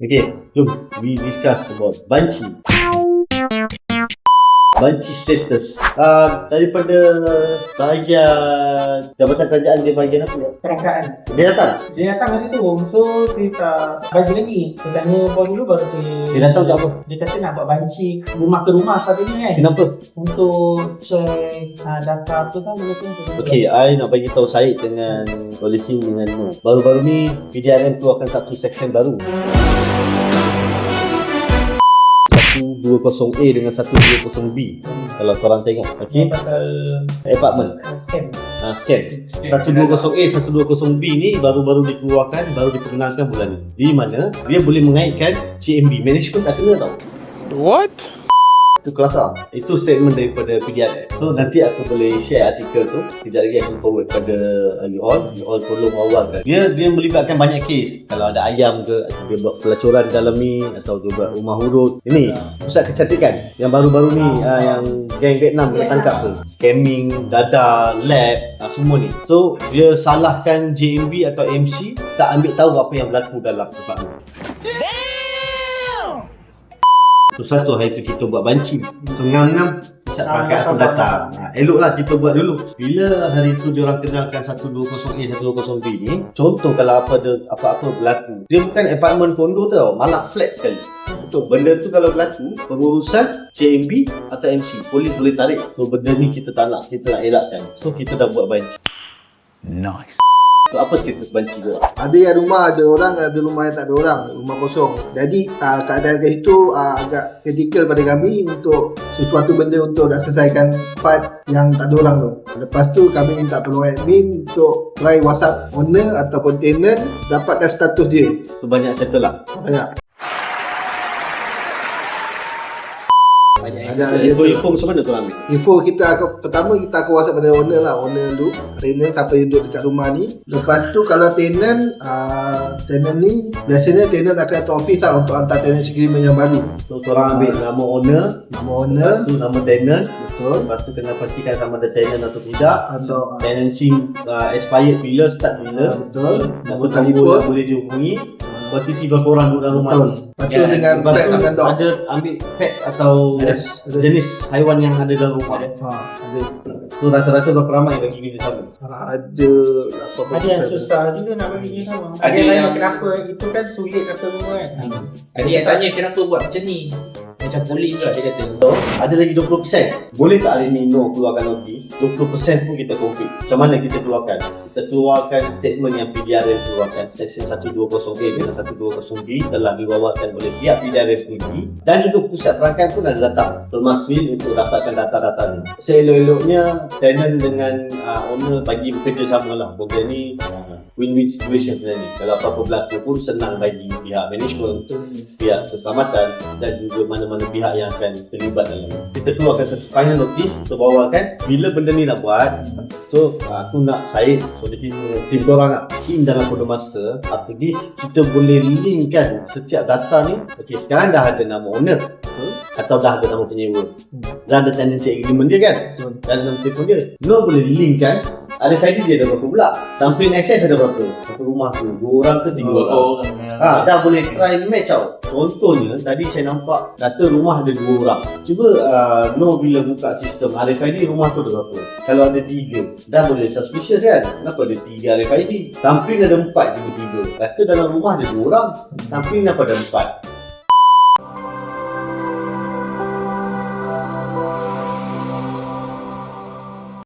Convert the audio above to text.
Okay, jom we discuss about banci. Banci status. Daripada bahagian Jabatan Kerajaan, dia bahagian apa ya? Perangkaan. Dia datang hari tu. So saya tak bagi lagi. Saya tanya Paul dulu baru saya. Dia datang untuk apa? Dia kata nak buat banci rumah ke rumah sepatutnya kan. Kenapa? Untuk check data tu kan benda tu. Okay, I nak bagi tahu Syed dengan Polisi dengan Nur. Baru-baru ni PDRM keluarkan satu section baru. 120A dengan 120B. Kalau korang tengok, okey. Pasal apartment scam. Scam 120A, 120B ni baru-baru dikeluarkan, baru diperkenalkan bulan ni. Di mana dia boleh mengaitkan CMB. Management tak kena tau. What? Itu kelakar. Itu statement daripada PDRM. So nanti aku boleh share artikel tu. Kejap lagi aku forward pada you all tolong awalkan. Dia melibatkan banyak kes. Kalau ada ayam ke, dia buat pelacuran dalam ni, atau dia buat rumah huruf. Ini pusat kecantikan yang baru-baru ni, yang geng Vietnam kena tangkap tu. Scamming, dada, lab, semua ni. So dia salahkan JMB atau MC tak ambil tahu apa yang berlaku dalam tempat tu. So satu hari tu kita buat banci. So ngam-ngam pusat perangkat tu datang. Eloklah kita buat dulu. Bila hari tu diorang kenalkan 120A, 120B ni, contoh kalau apa-apa berlaku, dia bukan apartment kondo tau, malah flat sekali. Betul. Benda tu kalau berlaku, pengurusan JMB atau MC, polis boleh tarik. So benda ni kita tak nak, kita nak elakkan. So kita dah buat banci. Nice. So apa status banci tu? Ada yang rumah ada orang, ada rumah yang tak ada orang, rumah kosong. Jadi keadaan kat situ agak kritikal pada kami untuk sesuatu benda untuk nak selesaikan part yang tak ada orang tu. Lepas tu kami minta tolong admin untuk try WhatsApp owner ataupun tenant, dapatkan status dia. So banyak settle lah. Banyak. Info macam mana tu ambil? Info pertama kita akan WhatsApp pada owner lah, owner dulu, tenant siapa yang duduk dekat rumah ni. Lepas tu kalau tenant ni biasanya tenant akan datang office lah untuk hantar tenancy agreement yang baru. So korang ambil nama owner, lepas tu nama tenant. Betul. Lepas tu kena pastikan sama ada tenant atau tidak, Atau tenancy expired bila, start bila. betul. Nombor telefon yang boleh dihubungi. Kuantiti berapa orang duduk dalam rumah tu. Lepas tu dengan Lepas pet tu dengan dog. ada ambil pets atau jenis haiwan yang ada dalam rumah. Ada. So rata-rata berapa ramai bagi kerja sama? Ada Ada yang susah juga nak bagi dia sama. Ada yang tanya kenapa itu kan sulit kata semua kan. Ada yang tanya kenapa buat macam ni. Macam polis juga dia kata. So, ada lagi 20%. Boleh tak hari ni No keluarkan notis? 20% pun kita complete. Macam mana kita keluarkan? Kita keluarkan statement yang PDRM keluarkan. Section 120A dan 120B telah diwawakan oleh pihak PDRM sendiri, dan juga pusat perangkat pun ada datang Termasville untuk dapatkan data-data ni. Seelok-eloknya tenant dengan owner bagi bekerjasama lah. Benda ni win-win situation sebenarnya. Kalau apa-apa berlaku pun senang bagi pihak management, pihak keselamatan dan juga mana-mana pihak yang akan terlibat dalam ni. Kita keluarkan satu final notice untuk bawakan bila benda ni nak buat. So aku nak Syed, so tim korang lah, team dalam Codemaster. After this kita boleh linkkan setiap data ni. Okay, sekarang dah ada nama owner atau dah ada nama penyewa, dah ada tenancy agreement dia kan, dan nama telefon dia. No boleh linkkan RFID dia ada berapa pula, thumbprint access ada berapa, satu rumah tu 2 orang ke 3 orang. Dah boleh try match tau. Contohnya tadi saya nampak data rumah ada 2 orang. Cuba No bila buka sistem RFID rumah tu ada berapa. Kalau ada 3 dah boleh suspicious kan. Kenapa ada 3 RFID? Thumbprint ada 4 tiba-tiba. Kata dalam rumah ada 2 orang, thumbprint apa ada 4.